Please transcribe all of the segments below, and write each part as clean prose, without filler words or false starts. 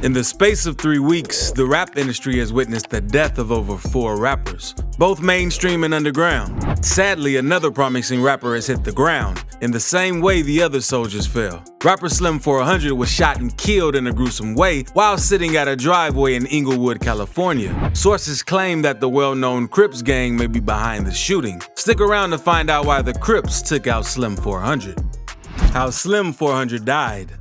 In the space of 3 weeks, the rap industry has witnessed the death of over 4 rappers, both mainstream and underground. Sadly, another promising rapper has hit the ground, in the same way the other soldiers fell. Rapper Slim 400 was shot and killed in a gruesome way while sitting at a driveway in Inglewood, California. Sources claim that the well-known Crips gang may be behind the shooting. Stick around to find out why the Crips took out Slim 400. How Slim 400 died.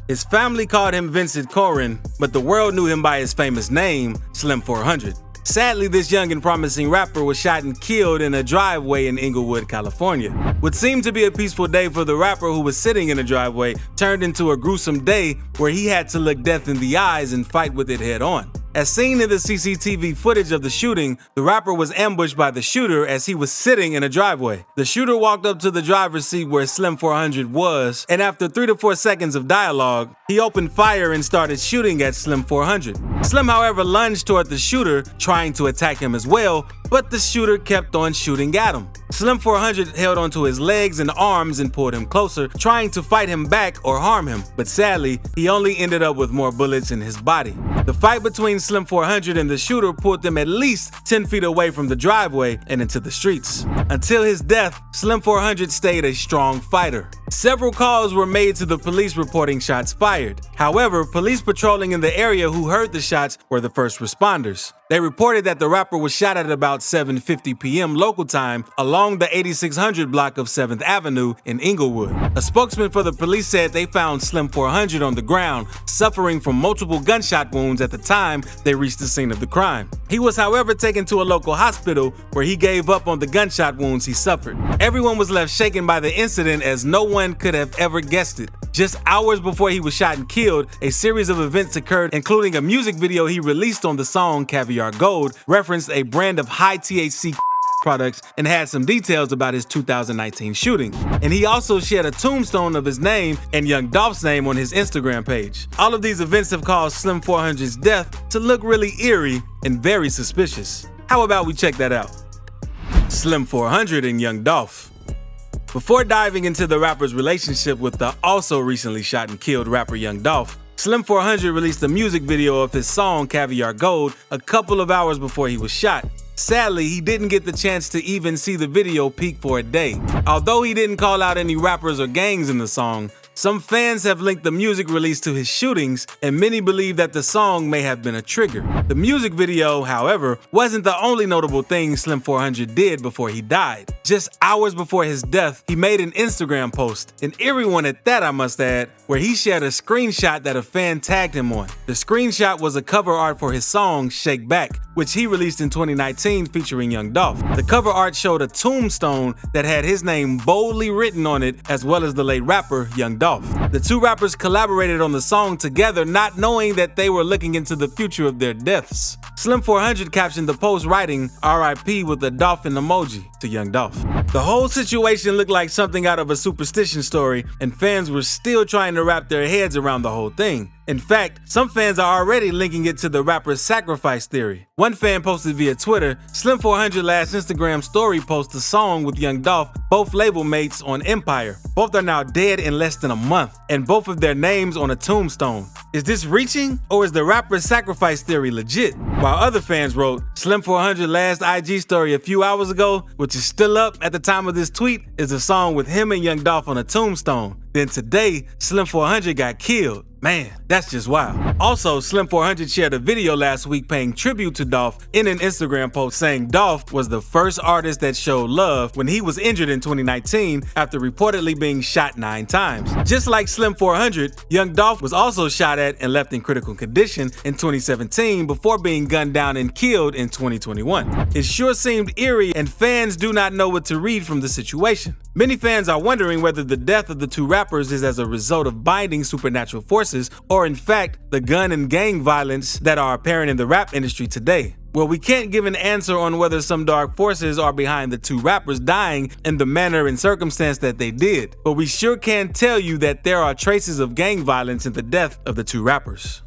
His family called him Vincent Corin, but the world knew him by his famous name, Slim 400. Sadly, this young and promising rapper was shot and killed in a driveway in Inglewood, California. What seemed to be a peaceful day for the rapper who was sitting in a driveway turned into a gruesome day where he had to look death in the eyes and fight with it head on. As seen in the CCTV footage of the shooting, the rapper was ambushed by the shooter as he was sitting in a driveway. The shooter walked up to the driver's seat where Slim 400 was, and after 3 to 4 seconds of dialogue, he opened fire and started shooting at Slim 400. Slim, however, lunged toward the shooter, trying to attack him as well, but the shooter kept on shooting at him. Slim 400 held onto his legs and arms and pulled him closer, trying to fight him back or harm him, but sadly, he only ended up with more bullets in his body. The fight between Slim 400 and the shooter pulled them at least 10 feet away from the driveway and into the streets. Until his death, Slim 400 stayed a strong fighter. Several calls were made to the police reporting shots fired. However, police patrolling in the area who heard the shots were the first responders. They reported that the rapper was shot at about 7:50 p.m. local time along the 8600 block of 7th Avenue in Inglewood. A spokesman for the police said they found Slim 400 on the ground, suffering from multiple gunshot wounds at the time they reached the scene of the crime. He was, however, taken to a local hospital where he gave up on the gunshot wounds he suffered. Everyone was left shaken by the incident as no one could have ever guessed it. Just hours before he was shot and killed, a series of events occurred, including a music video he released on the song Caviar Gold, referenced a brand of high THC products and had some details about his 2019 shooting. And he also shared a tombstone of his name and Young Dolph's name on his Instagram page. All of these events have caused Slim 400's death to look really eerie and very suspicious. How about we check that out? Slim 400 and Young Dolph. Before diving into the rapper's relationship with the also recently shot and killed rapper Young Dolph, Slim 400 released a music video of his song Caviar Gold a couple of hours before he was shot. Sadly, he didn't get the chance to even see the video peak for a day. Although he didn't call out any rappers or gangs in the song, some fans have linked the music release to his shootings, and many believe that the song may have been a trigger. The music video, however, wasn't the only notable thing Slim 400 did before he died. Just hours before his death, he made an Instagram post, an eerie one at that I must add, where he shared a screenshot that a fan tagged him on. The screenshot was a cover art for his song Shake Back, which he released in 2019 featuring Young Dolph. The cover art showed a tombstone that had his name boldly written on it, as well as the late rapper Young Dolph. The two rappers collaborated on the song together, not knowing that they were looking into the future of their deaths. Slim 400 captioned the post writing RIP with a dolphin emoji to Young Dolph. The whole situation looked like something out of a superstition story, and fans were still trying to wrap their heads around the whole thing. In fact, some fans are already linking it to the rapper's sacrifice theory. One fan posted via Twitter, Slim 400 last Instagram story post a song with Young Dolph, both label mates on Empire. Both are now dead in less than a month, and both of their names on a tombstone. Is this reaching, or is the rapper's sacrifice theory legit? While other fans wrote, Slim 400 last IG story a few hours ago, which is still up at the time of this tweet, is a song with him and Young Dolph on a tombstone. Then today, Slim 400 got killed. Man, that's just wild. Also, Slim 400 shared a video last week paying tribute to Dolph in an Instagram post saying Dolph was the first artist that showed love when he was injured in 2019 after reportedly being shot 9 times. Just like Slim 400, Young Dolph was also shot at and left in critical condition in 2017 before being gunned down and killed in 2021. It sure seemed eerie, and fans do not know what to read from the situation. Many fans are wondering whether the death of the two rappers is as a result of binding supernatural forces, or in fact, the gun and gang violence that are apparent in the rap industry today. Well, we can't give an answer on whether some dark forces are behind the two rappers dying in the manner and circumstance that they did, but we sure can tell you that there are traces of gang violence in the death of the two rappers.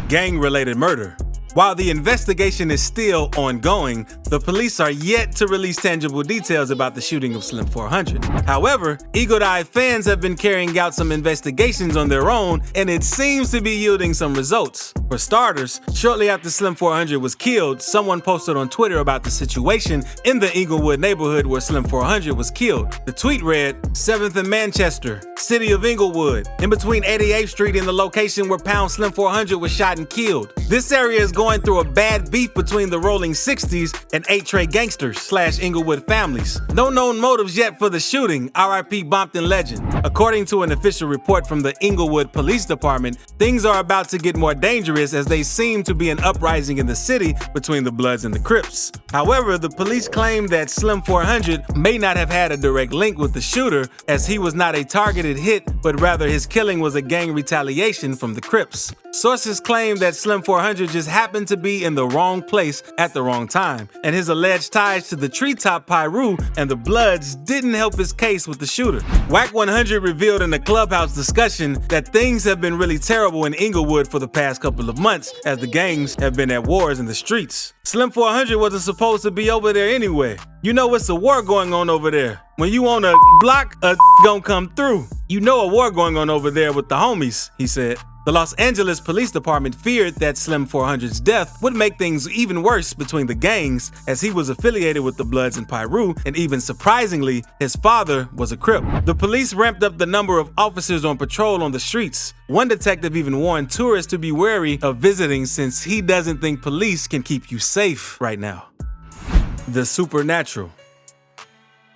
Gang-related murder. While the investigation is still ongoing, the police are yet to release tangible details about the shooting of Slim 400. However, eagle-eyed fans have been carrying out some investigations on their own, and it seems to be yielding some results. For starters, shortly after Slim 400 was killed, someone posted on Twitter about the situation in the Inglewood neighborhood where Slim 400 was killed. The tweet read, 7th and Manchester, City of Inglewood, in between 88th Street and the location where Pound Slim 400 was shot and killed. This area is going through a bad beef between the Rolling 60s and 8-Tray gangsters / Inglewood families. No known motives yet for the shooting, RIP Bompton legend. According to an official report from the Inglewood Police Department, things are about to get more dangerous as they seem to be an uprising in the city between the Bloods and the Crips. However, the police claim that Slim 400 may not have had a direct link with the shooter, as he was not a targeted hit, but rather his killing was a gang retaliation from the Crips. Sources claim that Slim 400 just happened to be in the wrong place at the wrong time, and his alleged ties to the Treetop Pyru and the Bloods didn't help his case with the shooter. Wack 100 revealed in a Clubhouse discussion that things have been really terrible in Inglewood for the past couple of months, as the gangs have been at wars in the streets. Slim 400 wasn't supposed to be over there anyway. You know it's a war going on over there. When you on a block, a gon' come through. You know a war going on over there with the homies, he said. The Los Angeles Police Department feared that Slim 400's death would make things even worse between the gangs, as he was affiliated with the Bloods and Pyru, and even surprisingly, his father was a Crip. The police ramped up the number of officers on patrol on the streets. One detective even warned tourists to be wary of visiting since he doesn't think police can keep you safe right now. The supernatural.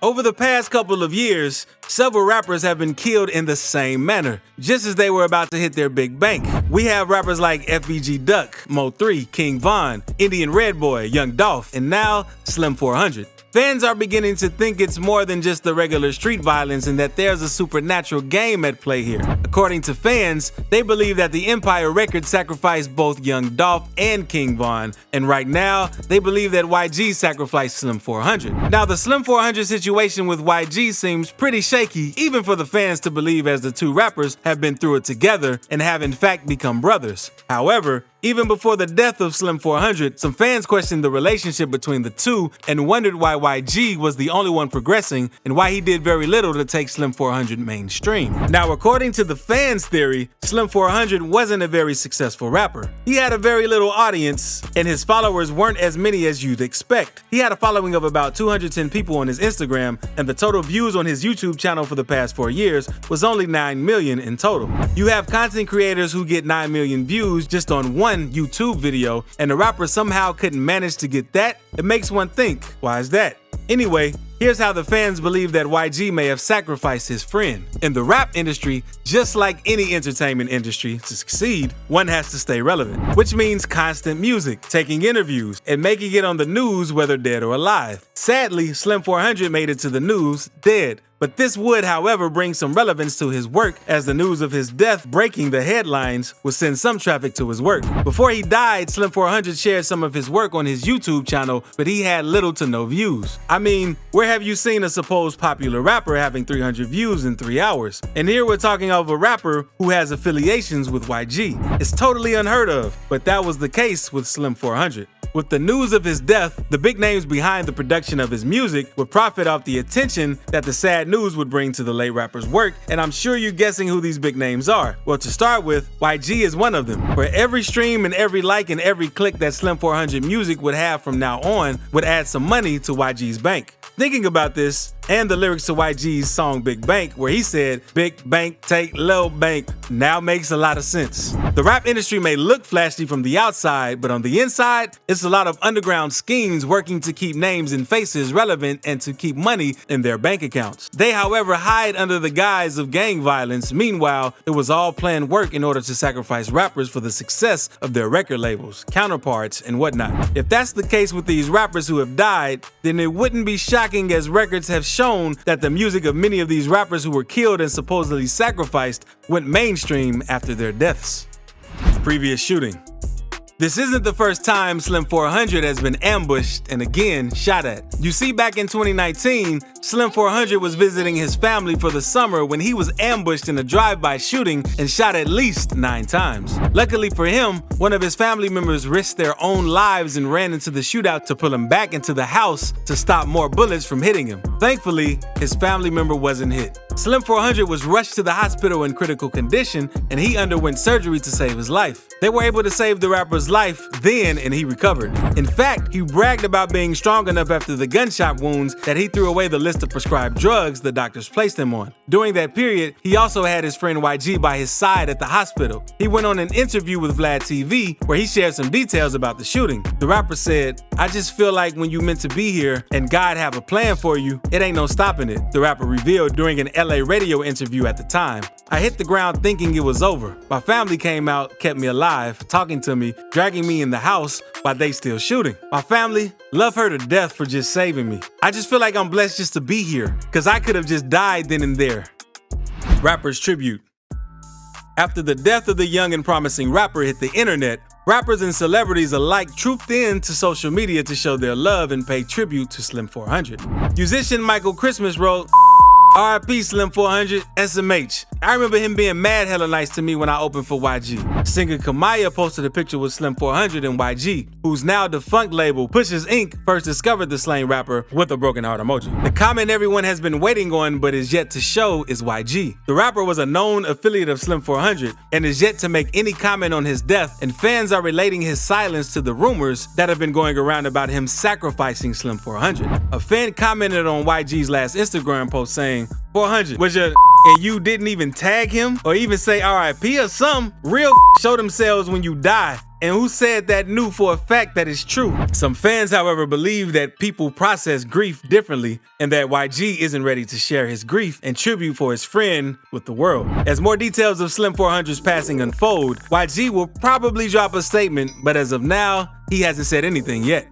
Over the past couple of years, several rappers have been killed in the same manner, just as they were about to hit their big bank. We have rappers like FBG Duck, Mo3, King Von, Indian Red Boy, Young Dolph, and now Slim 400. Fans are beginning to think it's more than just the regular street violence and that there's a supernatural game at play here. According to fans, they believe that the Empire Records sacrificed both Young Dolph and King Von, and right now, they believe that YG sacrificed Slim 400. Now, the Slim 400 situation with YG seems pretty shaky, even for the fans to believe, as the two rappers have been through it together and have in fact become brothers. However, even before the death of Slim 400, some fans questioned the relationship between the two and wondered why YG was the only one progressing and why he did very little to take Slim 400 mainstream. Now, according to the fans' theory, Slim 400 wasn't a very successful rapper. He had a very little audience, and his followers weren't as many as you'd expect. He had a following of about 210 people on his Instagram, and the total views on his YouTube channel for the past 4 years was only 9 million in total. You have content creators who get 9 million views just on one YouTube video, and the rapper somehow couldn't manage to get that. It makes one think, why is that? Anyway, here's how the fans believe that YG may have sacrificed his friend. In the rap industry, just like any entertainment industry, to succeed, one has to stay relevant, which means constant music, taking interviews, and making it on the news whether dead or alive. Sadly, Slim 400 made it to the news dead. But this would, however, bring some relevance to his work, as the news of his death breaking the headlines would send some traffic to his work. Before he died, Slim 400 shared some of his work on his YouTube channel, but he had little to no views. I mean, where have you seen a supposed popular rapper having 300 views in 3 hours? And here we're talking of a rapper who has affiliations with YG. It's totally unheard of, but that was the case with Slim 400. With the news of his death, the big names behind the production of his music would profit off the attention that the sad news would bring to the late rapper's work, and I'm sure you're guessing who these big names are. Well, to start with, YG is one of them. For every stream and every like and every click that Slim 400 music would have from now on would add some money to YG's bank. Thinking about this, and the lyrics to YG's song Big Bank, where he said, "Big bank, take little bank," now makes a lot of sense. The rap industry may look flashy from the outside, but on the inside, it's a lot of underground schemes working to keep names and faces relevant and to keep money in their bank accounts. They, however, hide under the guise of gang violence. Meanwhile, it was all planned work in order to sacrifice rappers for the success of their record labels, counterparts, and whatnot. If that's the case with these rappers who have died, then it wouldn't be shocking, as records have shown that the music of many of these rappers who were killed and supposedly sacrificed went mainstream after their deaths. Previous shooting. This isn't the first time Slim 400 has been ambushed and again shot at. You see, back in 2019, Slim 400 was visiting his family for the summer when he was ambushed in a drive-by shooting and shot at least 9 times. Luckily for him, one of his family members risked their own lives and ran into the shootout to pull him back into the house to stop more bullets from hitting him. Thankfully, his family member wasn't hit. Slim 400 was rushed to the hospital in critical condition and he underwent surgery to save his life. They were able to save the rapper's life then and he recovered. In fact, he bragged about being strong enough after the gunshot wounds that he threw away the list of prescribed drugs the doctors placed him on. During that period, he also had his friend YG by his side at the hospital. He went on an interview with Vlad TV where he shared some details about the shooting. The rapper said, "I just feel like when you meant to be here and God have a plan for you, it ain't no stopping it," the rapper revealed during an LA radio interview at the time. "I hit the ground thinking it was over. My family came out, kept me alive, talking to me, dragging me in the house while they still shooting. My family, love her to death for just saving me. I just feel like I'm blessed just to be here, cause I could have just died then and there." Rapper's tribute. After the death of the young and promising rapper hit the internet, rappers and celebrities alike trooped in to social media to show their love and pay tribute to Slim 400. Musician Michael Christmas wrote, "R.I.P. Slim 400, SMH. I remember him being mad hella nice to me when I opened for YG." Singer Kamaya posted a picture with Slim 400 and YG, whose now defunct label Pushes Inc. first discovered the slain rapper with a broken heart emoji. The comment everyone has been waiting on but is yet to show is YG. The rapper was a known affiliate of Slim 400 and is yet to make any comment on his death, and fans are relating his silence to the rumors that have been going around about him sacrificing Slim 400. A fan commented on YG's last Instagram post saying, "400, was your and you didn't even tag him or even say RIP or something? Real show themselves when you die. And who said that knew for a fact that it's true?" Some fans, however, believe that people process grief differently and that YG isn't ready to share his grief and tribute for his friend with the world. As more details of Slim 400's passing unfold, YG will probably drop a statement, but as of now, he hasn't said anything yet.